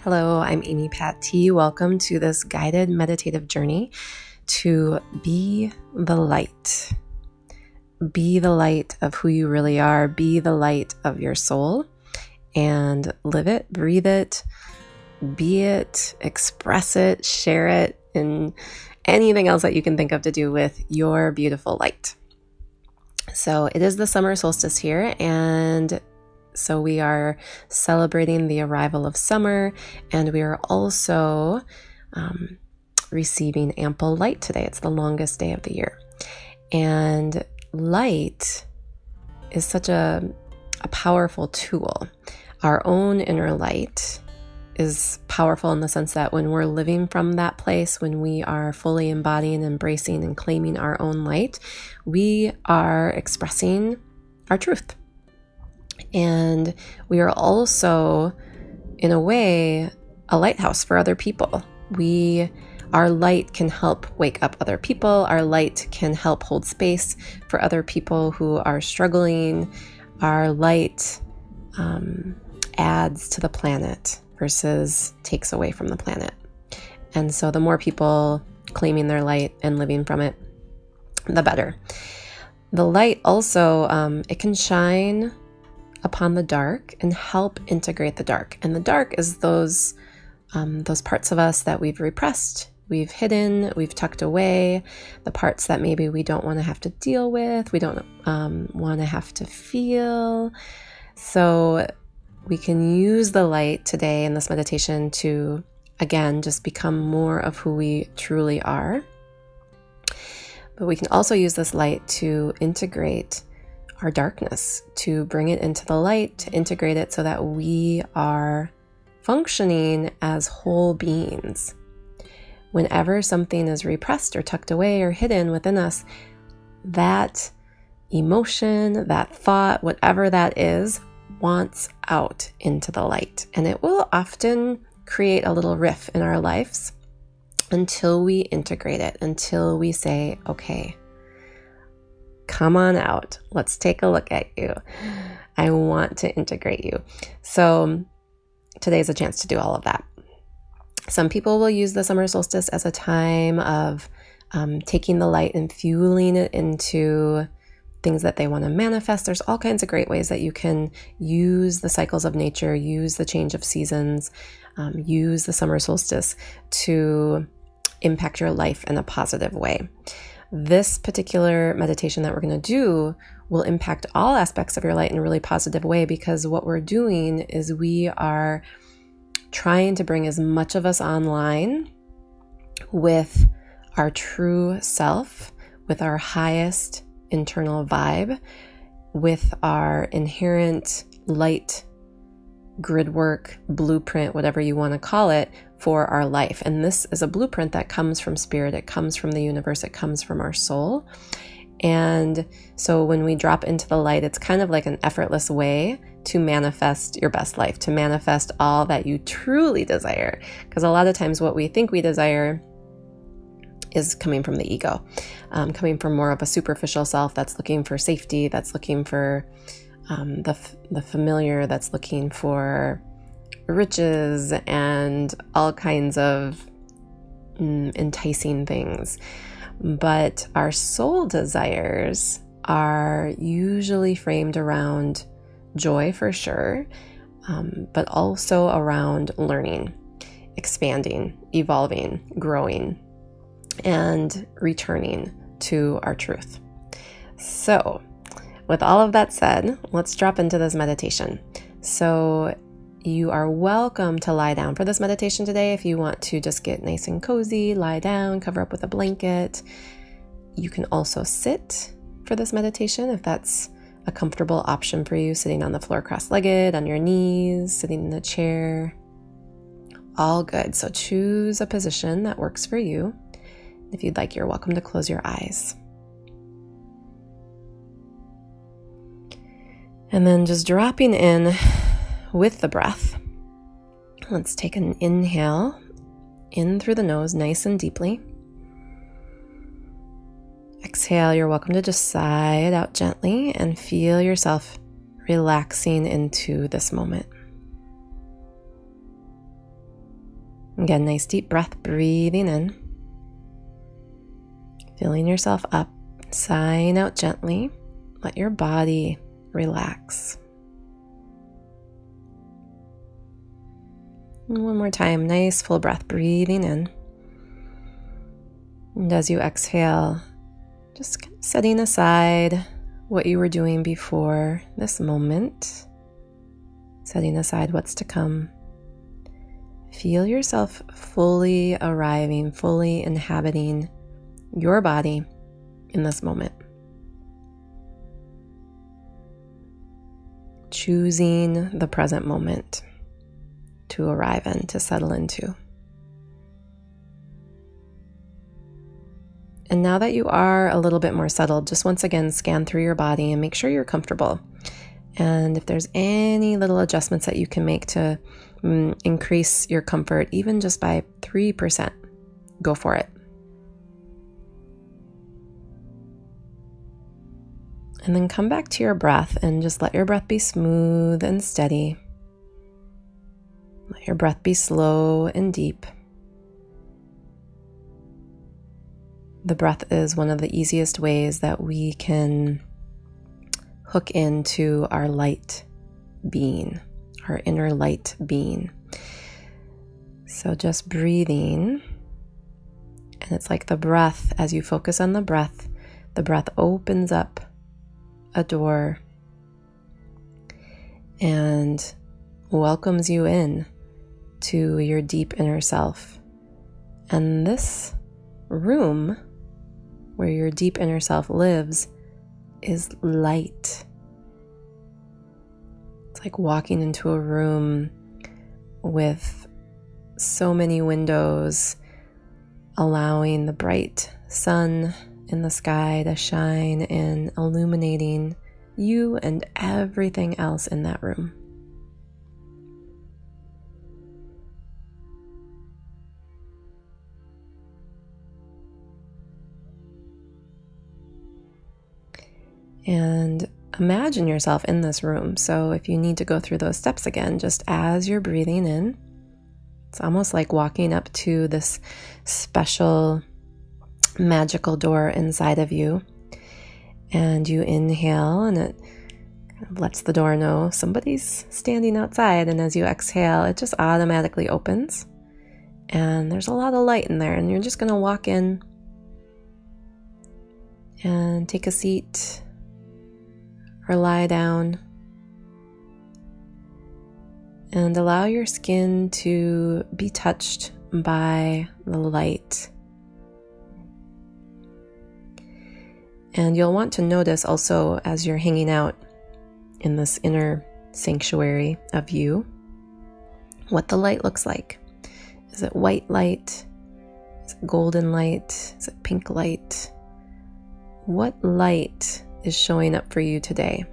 Hello, I'm Amy Patee. Welcome to this guided meditative journey to be the light. Be the light of who you really are. Be the light of your soul and live it, breathe it, be it, express it, share it, and anything else that you can think of to do with your beautiful light. So it is the summer solstice here, and so we are celebrating the arrival of summer, and we are also receiving ample light today. It's the longest day of the year. And light is such a powerful tool. Our own inner light is powerful in the sense that when we're living from that place, when we are fully embodying, embracing, and claiming our own light, we are expressing our truth. And we are also, in a way, a lighthouse for other people. Our light can help wake up other people. Our light can help hold space for other people who are struggling. Our light adds to the planet versus takes away from the planet. And so the more people claiming their light and living from it, the better. The light also, it can shine upon the dark and help integrate the dark. And the dark is those parts of us that we've repressed, we've hidden, we've tucked away, the parts that maybe we don't want to have to deal with, we don't want to have to feel. So we can use the light today in this meditation to, again, just become more of who we truly are. But we can also use this light to integrate our darkness, to bring it into the light, to integrate it so that we are functioning as whole beings. Whenever something is repressed or tucked away or hidden within us, that emotion, that thought, whatever that is, wants out into the light. And it will often create a little rift in our lives until we integrate it, until we say, okay, come on out. Let's take a look at you. I want to integrate you. So today's a chance to do all of that. Some people will use the summer solstice as a time of taking the light and fueling it into things that they want to manifest. There's all kinds of great ways that you can use the cycles of nature, use the change of seasons, use the summer solstice to impact your life in a positive way. This particular meditation that we're going to do will impact all aspects of your life in a really positive way, because what we're doing is we are trying to bring as much of us online with our true self, with our highest internal vibe, with our inherent light grid work, blueprint, whatever you want to call it, for our life. And this is a blueprint that comes from spirit. It comes from the universe. It comes from our soul. And so when we drop into the light, it's kind of like an effortless way to manifest your best life, to manifest all that you truly desire. Because a lot of times what we think we desire is coming from the ego, coming from more of a superficial self that's looking for safety, that's looking for the familiar, that's looking for riches and all kinds of enticing things. But our soul desires are usually framed around joy for sure, but also around learning, expanding, evolving, growing, and returning to our truth. So with all of that said, let's drop into this meditation. So you are welcome to lie down for this meditation today. If you want to just get nice and cozy, lie down, cover up with a blanket. You can also sit for this meditation if that's a comfortable option for you, sitting on the floor cross-legged, on your knees, sitting in a chair. All good. So choose a position that works for you. If you'd like, you're welcome to close your eyes. And then just dropping in with the breath. Let's take an inhale in through the nose, nice and deeply. Exhale, you're welcome to just sigh it out gently and feel yourself relaxing into this moment. Again, nice deep breath, breathing in. Filling yourself up, sighing out gently. Let your body relax. And one more time, nice full breath, breathing in. And as you exhale, just setting aside what you were doing before this moment, setting aside what's to come. Feel yourself fully arriving, fully inhabiting your body in this moment. Choosing the present moment to arrive in, to settle into. And now that you are a little bit more settled, just once again scan through your body and make sure you're comfortable. And if there's any little adjustments that you can make to increase your comfort, even just by 3%, go for it. And then come back to your breath and just let your breath be smooth and steady. Let your breath be slow and deep. The breath is one of the easiest ways that we can hook into our light being, our inner light being. So just breathing, and it's like the breath, as you focus on the breath opens up a door and welcomes you in to your deep inner self. And this room where your deep inner self lives is light. It's like walking into a room with so many windows, allowing the bright sun in the sky to shine and illuminating you and everything else in that room. And imagine yourself in this room. So if you need to go through those steps again, just as you're breathing in, it's almost like walking up to this special magical door inside of you. And you inhale and it kind of lets the door know somebody's standing outside. And as you exhale, it just automatically opens. And there's a lot of light in there. And you're just going to walk in and take a seat or lie down and allow your skin to be touched by the light. And you'll want to notice also as you're hanging out in this inner sanctuary of you, what the light looks like. Is it white light? Is it golden light? Is it pink light? What light is showing up for you today?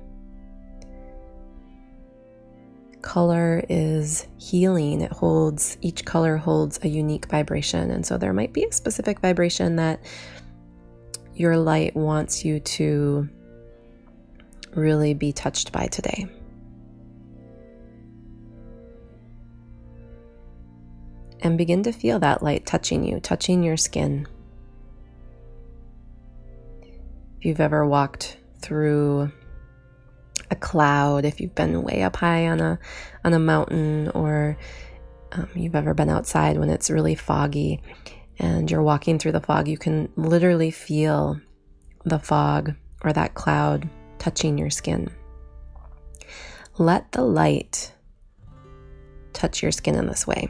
Color is healing. Each color holds a unique vibration. And so there might be a specific vibration that your light wants you to really be touched by today. And begin to feel that light touching you, touching your skin. If you've ever walked through a cloud, if you've been way up high on a mountain, or you've ever been outside when it's really foggy and you're walking through the fog, you can literally feel the fog or that cloud touching your skin. Let the light touch your skin in this way.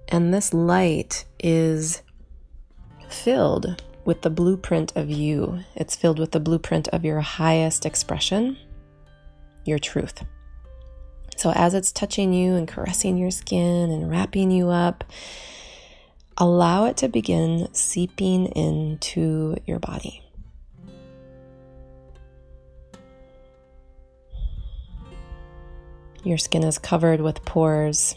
And this light is filled with the blueprint of you. It's filled with the blueprint of your highest expression, your truth. So as it's touching you and caressing your skin and wrapping you up, allow it to begin seeping into your body. Your skin is covered with pores.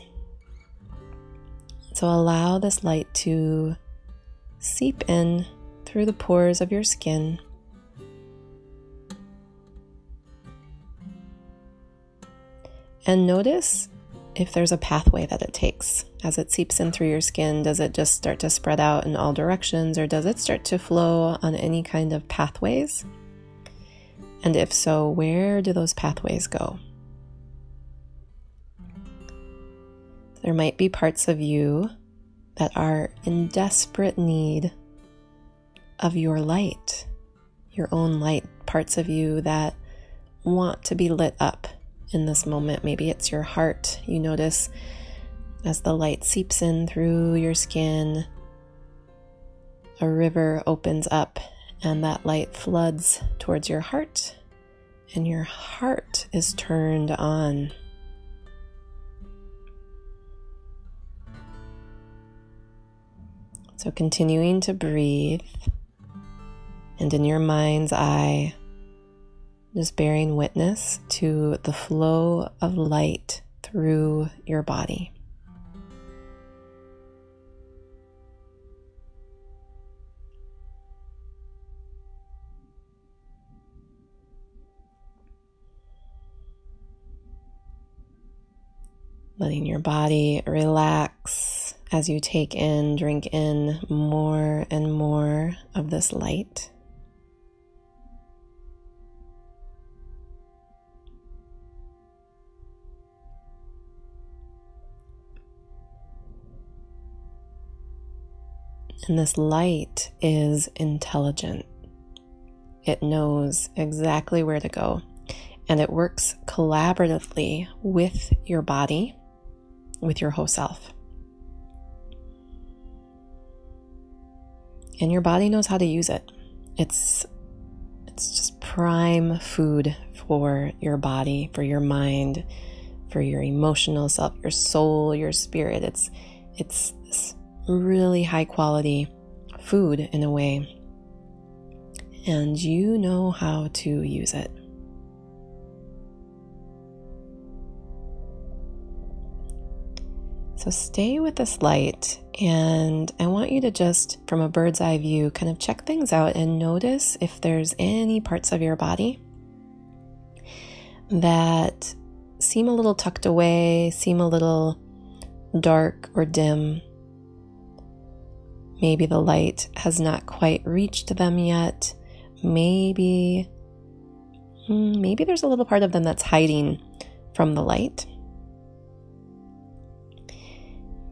So allow this light to seep in through the pores of your skin. And notice if there's a pathway that it takes. As it seeps in through your skin, does it just start to spread out in all directions, or does it start to flow on any kind of pathways? And if so, where do those pathways go? There might be parts of you that are in desperate need of your light, your own light, parts of you that want to be lit up in this moment. Maybe it's your heart. You notice as the light seeps in through your skin, a river opens up and that light floods towards your heart, and your heart is turned on. So continuing to breathe, and in your mind's eye, just bearing witness to the flow of light through your body. Letting your body relax as you drink in more and more of this light. And this light is intelligent. It knows exactly where to go, and it works collaboratively with your body, with your whole self. And your body knows how to use it. It's just prime food for your body, for your mind, for your emotional self, your soul, your spirit. It's this really high quality food in a way. And you know how to use it. So stay with this light, and I want you to just, from a bird's eye view, kind of check things out and notice if there's any parts of your body that seem a little tucked away, seem a little dark or dim. Maybe the light has not quite reached them yet. Maybe there's a little part of them that's hiding from the light.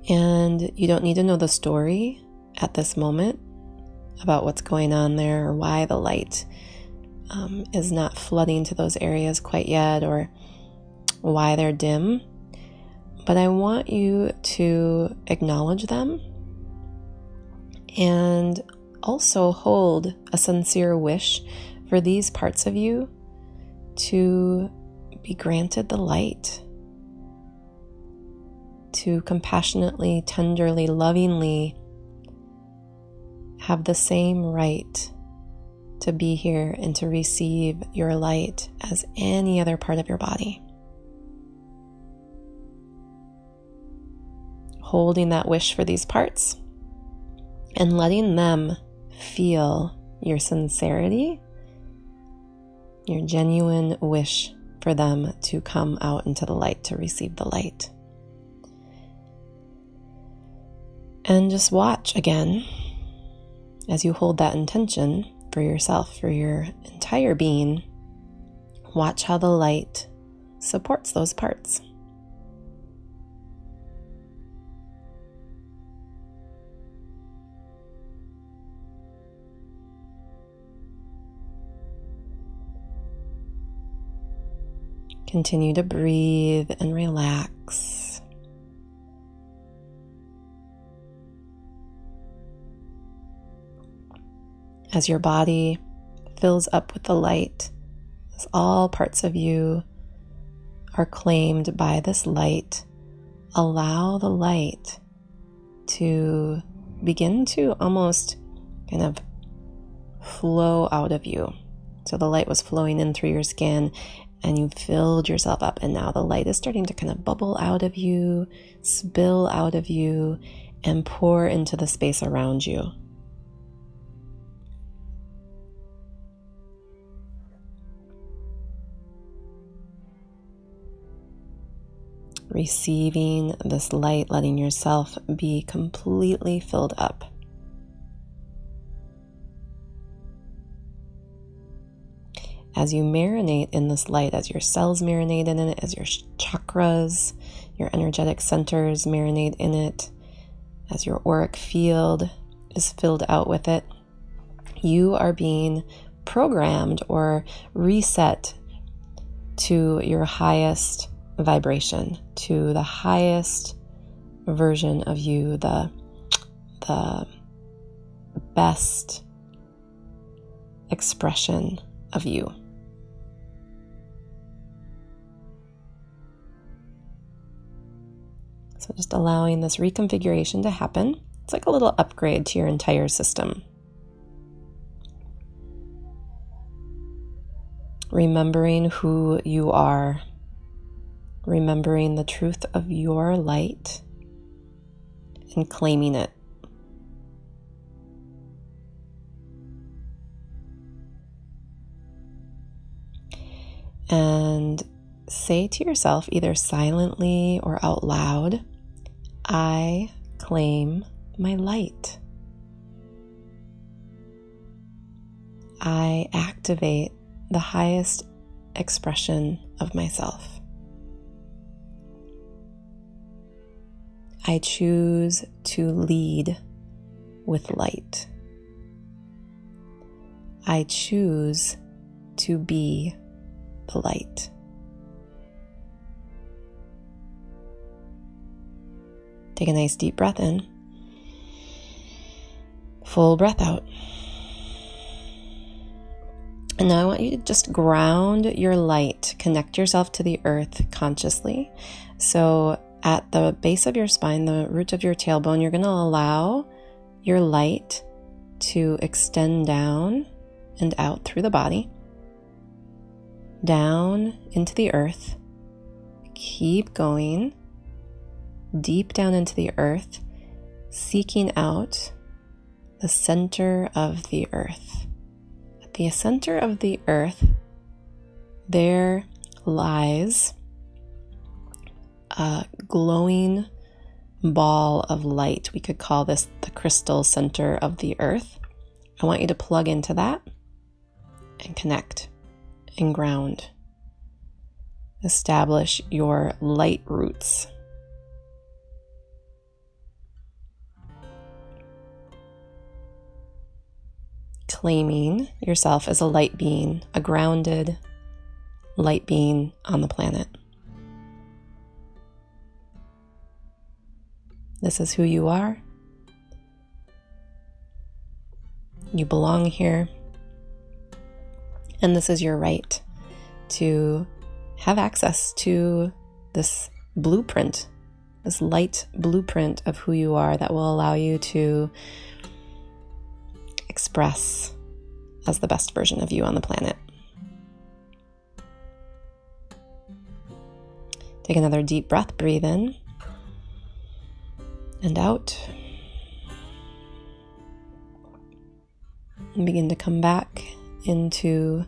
And you don't need to know the story at this moment about what's going on there or why the light is not flooding to those areas quite yet, or why they're dim. But I want you to acknowledge them and also hold a sincere wish for these parts of you to be granted the light, to compassionately, tenderly, lovingly have the same right to be here and to receive your light as any other part of your body. Holding that wish for these parts and letting them feel your sincerity, your genuine wish for them to come out into the light, to receive the light. And just watch again as you hold that intention for yourself, for your entire being. Watch how the light supports those parts. Continue to breathe and relax. As your body fills up with the light, as all parts of you are claimed by this light, allow the light to begin to almost kind of flow out of you. So the light was flowing in through your skin and you filled yourself up, and now the light is starting to kind of bubble out of you, spill out of you, and pour into the space around you. receiving this light, letting yourself be completely filled up. As you marinate in this light, as your cells marinate in it, as your chakras, your energetic centers marinate in it, as your auric field is filled out with it, you are being programmed or reset to your highest vibration, to the highest version of you, the best expression of you. So just allowing this reconfiguration to happen. It's like a little upgrade to your entire system. Remembering who you are, remembering the truth of your light, and claiming it. And say to yourself, either silently or out loud, I claim my light. I activate the highest expression of myself. I choose to lead with light. I choose to be the light. Take a nice deep breath in. Full breath out. And now I want you to just ground your light, connect yourself to the earth consciously. So at the base of your spine, the root of your tailbone, you're going to allow your light to extend down and out through the body, down into the earth. Keep going deep down into the earth, seeking out the center of the earth. At the center of the earth, there lies a glowing ball of light. We could call this the crystal center of the earth. I want you to plug into that and connect and ground. Establish your light roots. Claiming yourself as a light being, a grounded light being on the planet. This is who you are. You belong here. And this is your right to have access to this blueprint, this light blueprint of who you are that will allow you to express as the best version of you on the planet. Take another deep breath, breathe in and out. And begin to come back into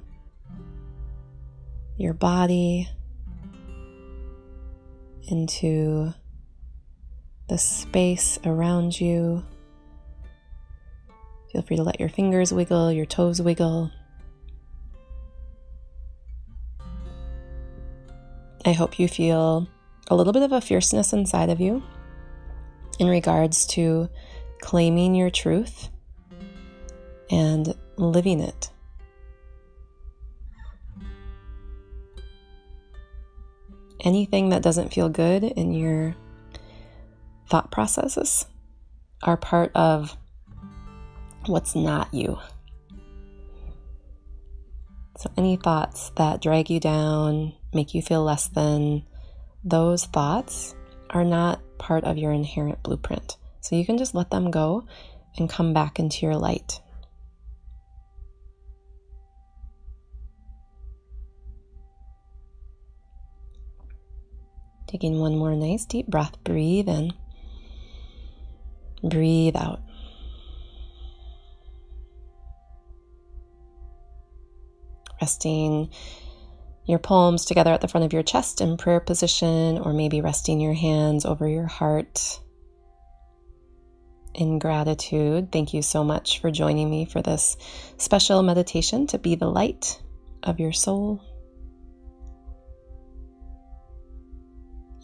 your body, into the space around you. Feel free to let your fingers wiggle, your toes wiggle. I hope you feel a little bit of a fierceness inside of you in regards to claiming your truth and living it. Anything that doesn't feel good in your thought processes are part of what's not you. So any thoughts that drag you down, make you feel less than, those thoughts are not part of your inherent blueprint. So you can just let them go and come back into your light. Taking one more nice deep breath, breathe in, breathe out. Resting your palms together at the front of your chest in prayer position, or maybe resting your hands over your heart in gratitude. Thank you so much for joining me for this special meditation to be the light of your soul.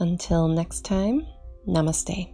Until next time, namaste.